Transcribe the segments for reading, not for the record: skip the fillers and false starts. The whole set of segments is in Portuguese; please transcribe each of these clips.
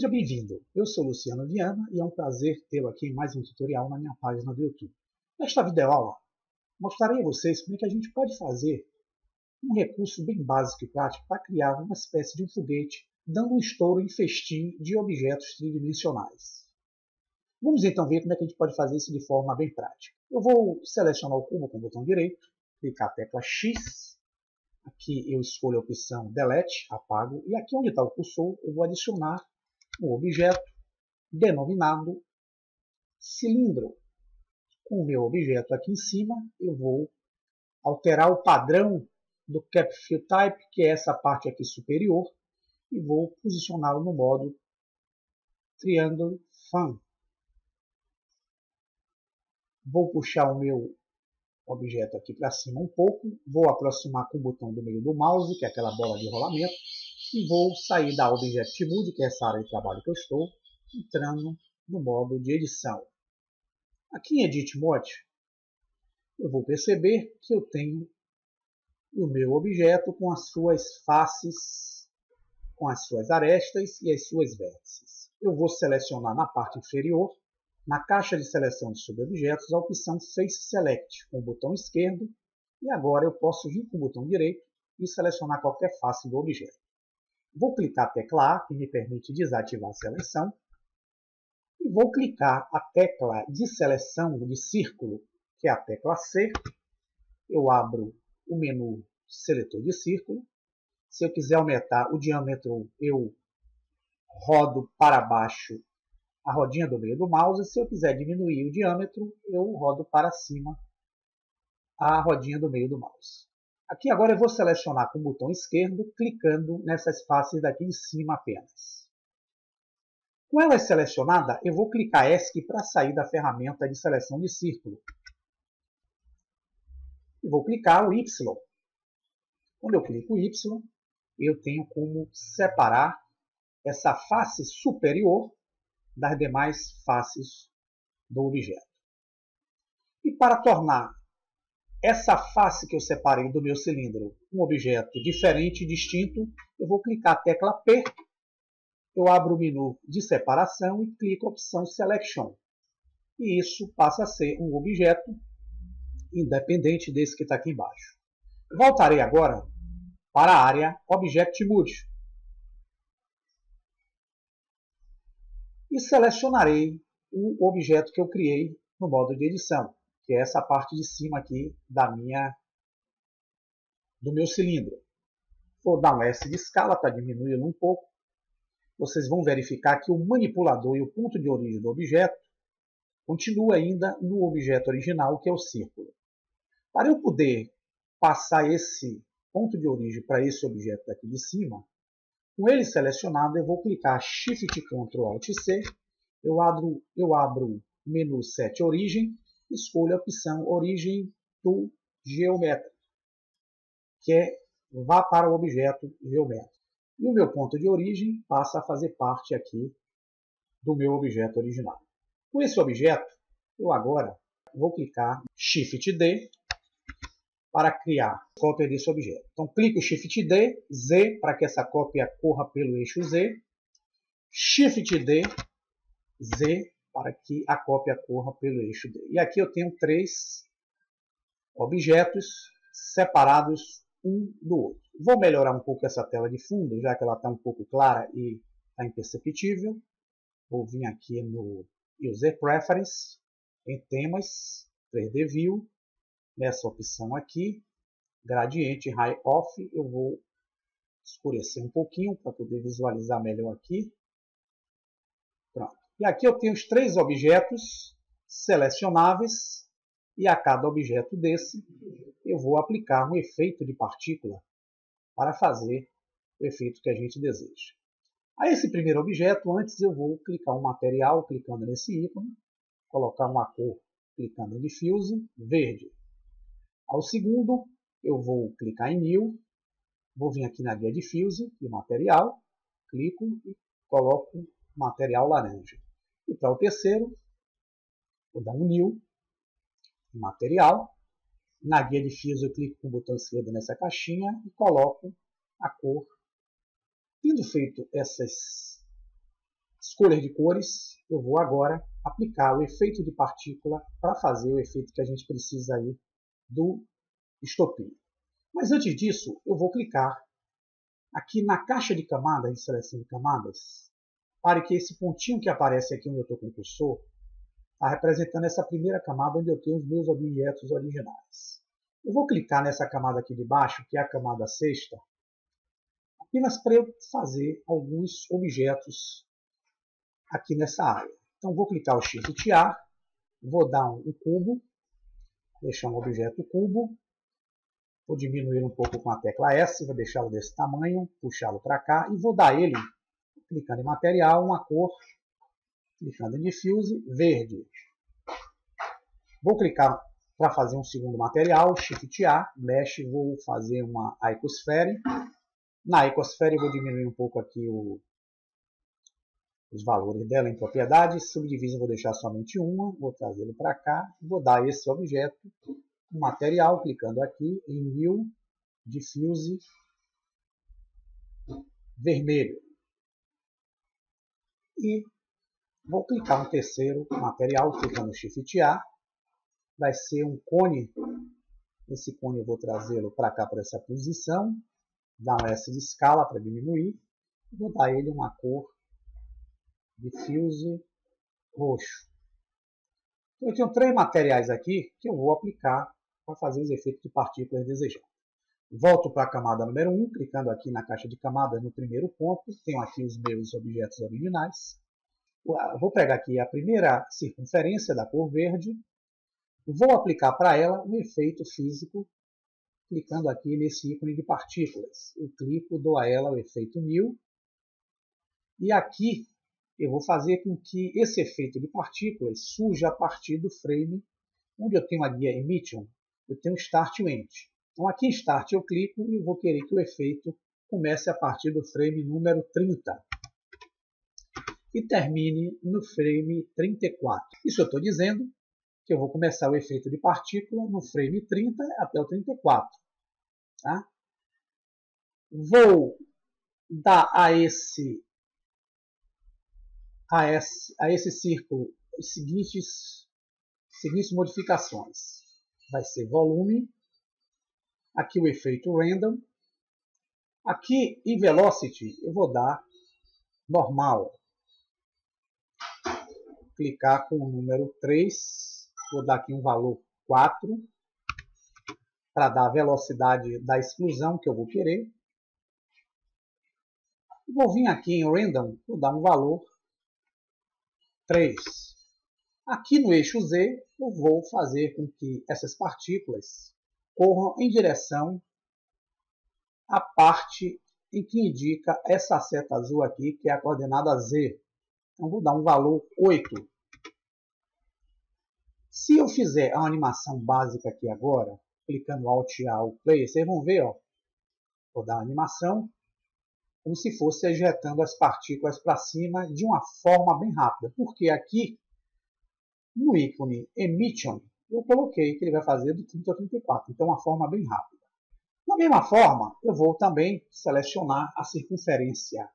Seja bem-vindo, eu sou Luciano Viana e é um prazer tê-lo aqui em mais um tutorial na minha página do YouTube. Nesta videoaula, mostrarei a vocês como é que a gente pode fazer um recurso bem básico e prático para criar uma espécie de um foguete, dando um estouro em festim de objetos tridimensionais. Vamos então ver como é que a gente pode fazer isso de forma bem prática. Eu vou selecionar o cubo com o botão direito, clicar a tecla X, aqui eu escolho a opção Delete, apago, e aqui onde está o cursor eu vou adicionar um objeto denominado cilindro. Com o meu objeto aqui em cima, eu vou alterar o padrão do Cap Fill Type, que é essa parte aqui superior, e vou posicioná-lo no modo Triangle Fan. Vou puxar o meu objeto aqui para cima um pouco, vou aproximar com o botão do meio do mouse, que é aquela bola de rolamento, e vou sair da Object Mode, que é essa área de trabalho que eu estou, entrando no modo de edição. Aqui em Edit Mode, eu vou perceber que eu tenho o meu objeto com as suas faces, com as suas arestas e as suas vértices. Eu vou selecionar na parte inferior, na caixa de seleção de subobjetos, a opção Face Select com o botão esquerdo, e agora eu posso vir com o botão direito e selecionar qualquer face do objeto. Vou clicar a tecla A, que me permite desativar a seleção, e vou clicar a tecla de seleção de círculo, que é a tecla C. Eu abro o menu seletor de círculo. Se eu quiser aumentar o diâmetro, eu rodo para baixo a rodinha do meio do mouse. Se eu quiser diminuir o diâmetro, eu rodo para cima a rodinha do meio do mouse. Aqui agora eu vou selecionar com o botão esquerdo, clicando nessas faces daqui em cima apenas. Com ela selecionada, eu vou clicar ESC para sair da ferramenta de seleção de círculo. E vou clicar o Y. Quando eu clico Y, eu tenho como separar essa face superior das demais faces do objeto. E para tornar essa face que eu separei do meu cilindro um objeto diferente e distinto, eu vou clicar a tecla P. Eu abro o menu de separação e clico a opção Selection. E isso passa a ser um objeto independente desse que está aqui embaixo. Voltarei agora para a área Object Mode. E selecionarei o objeto que eu criei no modo de edição, que é essa parte de cima aqui do meu cilindro. Vou dar um S de escala para diminuí-lo um pouco. Vocês vão verificar que o manipulador e o ponto de origem do objeto continua ainda no objeto original, que é o círculo. Para eu poder passar esse ponto de origem para esse objeto aqui de cima, com ele selecionado, eu vou clicar Shift Ctrl Alt C, eu abro o menu Set Origem, escolho a opção Origem to Geometry, que é vá para o objeto geométrico. E o meu ponto de origem passa a fazer parte aqui do meu objeto original. Com esse objeto, eu agora vou clicar Shift D para criar a cópia desse objeto. Então, clico Shift D, Z, para que essa cópia corra pelo eixo Z. Shift D, Z, para que a cópia corra pelo eixo D. E aqui eu tenho 3 objetos separados um do outro. Vou melhorar um pouco essa tela de fundo, já que ela está um pouco clara e está imperceptível. Vou vir aqui no User Preference, em temas, 3D View, nessa opção aqui, Gradiente High Off, eu vou escurecer um pouquinho para poder visualizar melhor aqui. Pronto. E aqui eu tenho os 3 objetos selecionáveis, e a cada objeto desse eu vou aplicar um efeito de partícula para fazer o efeito que a gente deseja. A esse primeiro objeto, antes eu vou clicar um material, clicando nesse ícone, colocar uma cor, clicando em Diffuse, verde. Ao segundo, eu vou clicar em New, vou vir aqui na guia Diffuse, de material, clico e coloco material laranja. E para o terceiro, vou dar um New, material. Na guia Diffuse eu clico com o botão esquerdo nessa caixinha e coloco a cor. Tendo feito escolha de cores, eu vou agora aplicar o efeito de partícula para fazer o efeito que a gente precisa aí do estopim. Mas antes disso, eu vou clicar aqui na caixa de camadas, de seleção de camadas, para que esse pontinho que aparece aqui onde eu estou com o cursor está representando essa primeira camada onde eu tenho os meus objetos originais. Eu vou clicar nessa camada aqui de baixo, que é a camada sexta, apenas para eu fazer alguns objetos aqui nessa área. Então vou clicar o Shift A, vou dar um cubo, deixar um objeto cubo, vou diminuir um pouco com a tecla S, vou deixá-lo desse tamanho, puxá-lo para cá e vou dar ele, clicando em material, uma cor, clicando em Diffuse, verde. Vou clicar para fazer um segundo material, Shift A, Mesh, vou fazer uma Icosphere. Na Icosphere eu vou diminuir um pouco aqui os valores dela em propriedades, subdivisa vou deixar somente uma, vou trazê-lo para cá, vou dar esse objeto, um material, clicando aqui em New, Diffuse, vermelho. E vou clicar no terceiro material, clicando no Shift A, vai ser um cone, esse cone eu vou trazê-lo para cá, para essa posição, dar um S de escala para diminuir, vou dar ele uma cor Diffuse roxo. Então, eu tenho 3 materiais aqui que eu vou aplicar para fazer os efeitos de partículas desejados. Volto para a camada número 1, clicando aqui na caixa de camadas no primeiro ponto, tenho aqui os meus objetos originais. Vou pegar aqui a primeira circunferência da cor verde, vou aplicar para ela um efeito físico, clicando aqui nesse ícone de partículas. Eu clico, dou a ela o efeito New, e aqui eu vou fazer com que esse efeito de partículas surja a partir do frame, onde eu tenho a guia Emission, eu tenho Start e End. Então aqui em Start eu clico e eu vou querer que o efeito comece a partir do frame número 30 e termine no frame 34. Isso eu estou dizendo que eu vou começar o efeito de partícula no frame 30 até o 34. Tá? Vou dar a esse círculo as seguintes modificações. Vai ser volume, aqui o efeito random, aqui em velocity eu vou dar normal, clicar com o número 3, vou dar aqui um valor 4, para dar a velocidade da exclusão que eu vou querer. Vou vir aqui em random, vou dar um valor 3. Aqui no eixo Z, eu vou fazer com que essas partículas corram em direção à parte em que indica essa seta azul aqui, que é a coordenada Z. Então, vou dar um valor 8. Se eu fizer a animação básica aqui agora, clicando Alt A ou Play, vocês vão ver, ó, vou dar a animação, como se fosse ejetando as partículas para cima de uma forma bem rápida. Porque aqui, no ícone Emission, eu coloquei que ele vai fazer do 30 ao 34. Então, uma forma bem rápida. Da mesma forma, eu vou também selecionar a circunferência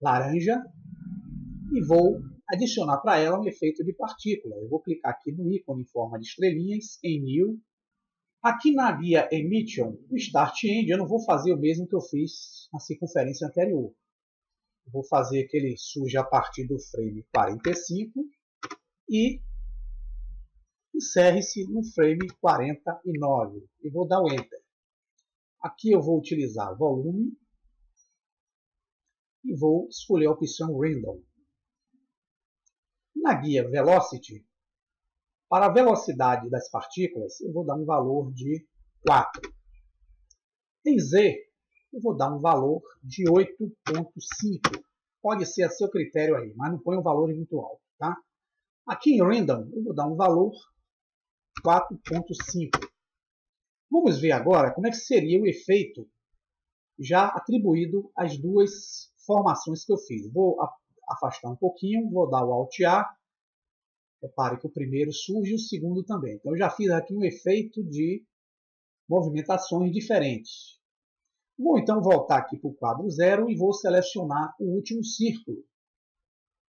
laranja e vou adicionar para ela um efeito de partícula. Eu vou clicar aqui no ícone em forma de estrelinhas, em New. Aqui na guia Emission, o Start End, eu não vou fazer o mesmo que eu fiz na circunferência anterior. Eu vou fazer que ele surja a partir do frame 45 e encerre-se no frame 49. E vou dar o Enter. Aqui eu vou utilizar volume e vou escolher a opção Random. Na guia Velocity, para a velocidade das partículas, eu vou dar um valor de 4. Em Z, eu vou dar um valor de 8.5. Pode ser a seu critério aí, mas não põe um valor muito alto. Tá? Aqui em Random, eu vou dar um valor 4.5. Vamos ver agora como é que seria o efeito já atribuído às duas formações que eu fiz. Vou afastar um pouquinho, vou dar o Alt A. Repare que o primeiro surge e o segundo também. Então, eu já fiz aqui um efeito de movimentações diferentes. Vou então voltar aqui para o quadro 0 e vou selecionar o último círculo.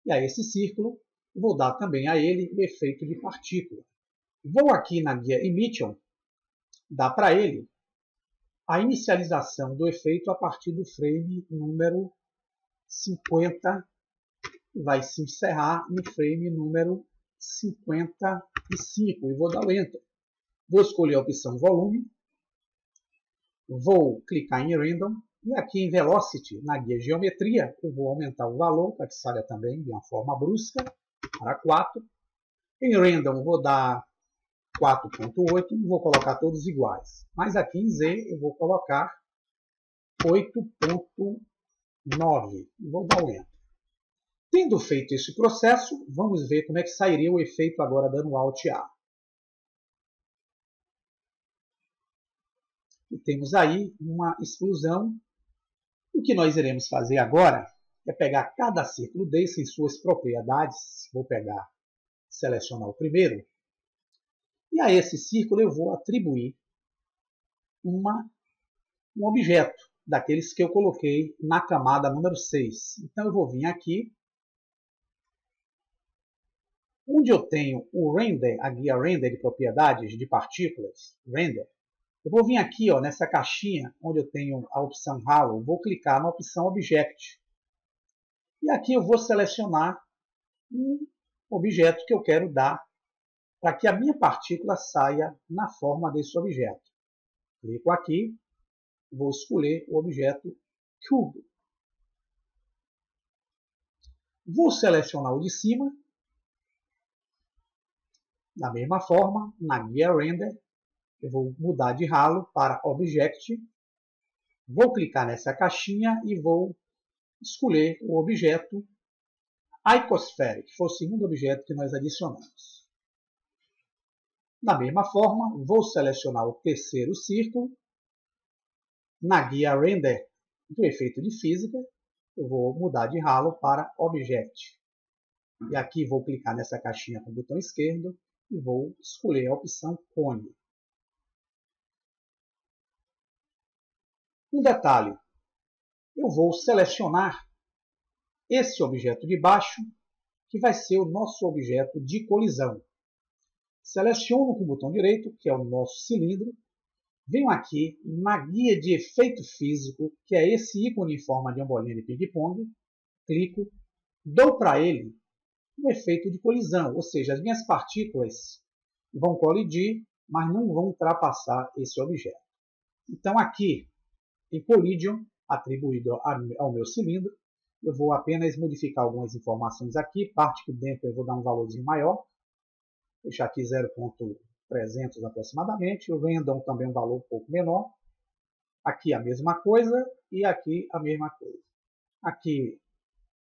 E a esse círculo vou dar também a ele o efeito de partícula. Vou aqui na guia Emission, dar para ele a inicialização do efeito a partir do frame número 50, e vai se encerrar no frame número 55, e vou dar o Enter. Vou escolher a opção Volume, vou clicar em Random, e aqui em Velocity, na guia Geometria, eu vou aumentar o valor, para que saia também de uma forma brusca, para 4. Em Random, vou dar 4.8 e vou colocar todos iguais. Mas aqui em Z, eu vou colocar 8.9 e vou dar o Enter. Tendo feito esse processo, vamos ver como é que sairia o efeito agora dando Alt A. E temos aí uma explosão. O que nós iremos fazer agora é pegar cada círculo desse em suas propriedades. Vou pegar, selecionar o primeiro. E a esse círculo eu vou atribuir um objeto, daqueles que eu coloquei na camada número 6. Então eu vou vir aqui, onde eu tenho o Render, a guia Render de propriedades de partículas, Render. Eu vou vir aqui nessa caixinha, onde eu tenho a opção Halo, vou clicar na opção Object. E aqui eu vou selecionar um objeto que eu quero dar para que a minha partícula saia na forma desse objeto. Clico aqui, vou escolher o objeto Cube. Vou selecionar o de cima. Da mesma forma, na guia Render, eu vou mudar de Halo para Object. Vou clicar nessa caixinha e vou escolher o objeto Icosphere, que foi o segundo objeto que nós adicionamos. Da mesma forma, vou selecionar o terceiro círculo. Na guia Render do efeito de física, eu vou mudar de Halo para Object. E aqui vou clicar nessa caixinha com o botão esquerdo e vou escolher a opção Cone. Um detalhe, eu vou selecionar esse objeto de baixo, que vai ser o nosso objeto de colisão. Seleciono com o botão direito, que é o nosso cilindro, venho aqui na guia de efeito físico, que é esse ícone em forma de uma bolinha de ping-pong, clico, dou para ele um efeito de colisão, ou seja, as minhas partículas vão colidir, mas não vão ultrapassar esse objeto. Então aqui, em Collision, atribuído ao meu cilindro, eu vou apenas modificar algumas informações aqui, parte que dentro eu vou dar um valorzinho maior, deixar aqui 0.300 aproximadamente, o Random também um valor um pouco menor, aqui a mesma coisa e aqui a mesma coisa. Aqui,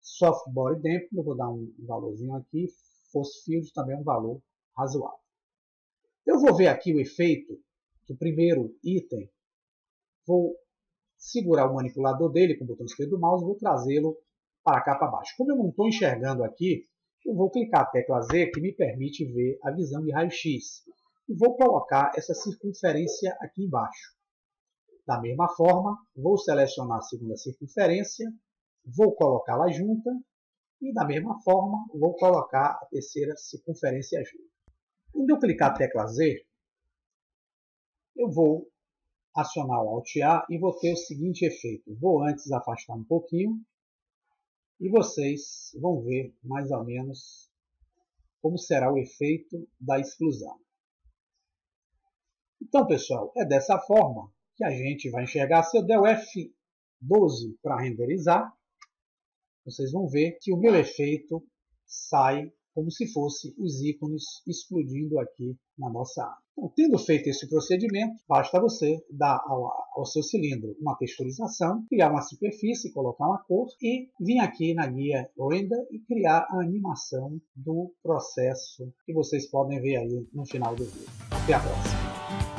Soft Body Damp, eu vou dar um valorzinho aqui, Force Field também um valor razoável. Eu vou ver aqui o efeito do primeiro item, vou segurar o manipulador dele com o botão esquerdo do mouse e vou trazê-lo para cá para baixo. Como eu não estou enxergando aqui, eu vou clicar a tecla Z, que me permite ver a visão de raio-x. E vou colocar essa circunferência aqui embaixo. Da mesma forma, vou selecionar a segunda circunferência, vou colocá-la junta, e da mesma forma, vou colocar a terceira circunferência junta. Quando eu clicar a tecla Z, eu vou acionar o Alt A e vou ter o seguinte efeito. Vou antes afastar um pouquinho e vocês vão ver mais ou menos como será o efeito da explosão. Então, pessoal, é dessa forma que a gente vai enxergar. Se eu der o F12 para renderizar, vocês vão ver que o meu efeito sai como se fosse os ícones explodindo aqui na nossa área. Então, tendo feito esse procedimento, basta você dar ao seu cilindro uma texturização, criar uma superfície, colocar uma cor e vir aqui na guia Render e criar a animação do processo que vocês podem ver aí no final do vídeo. Até a próxima!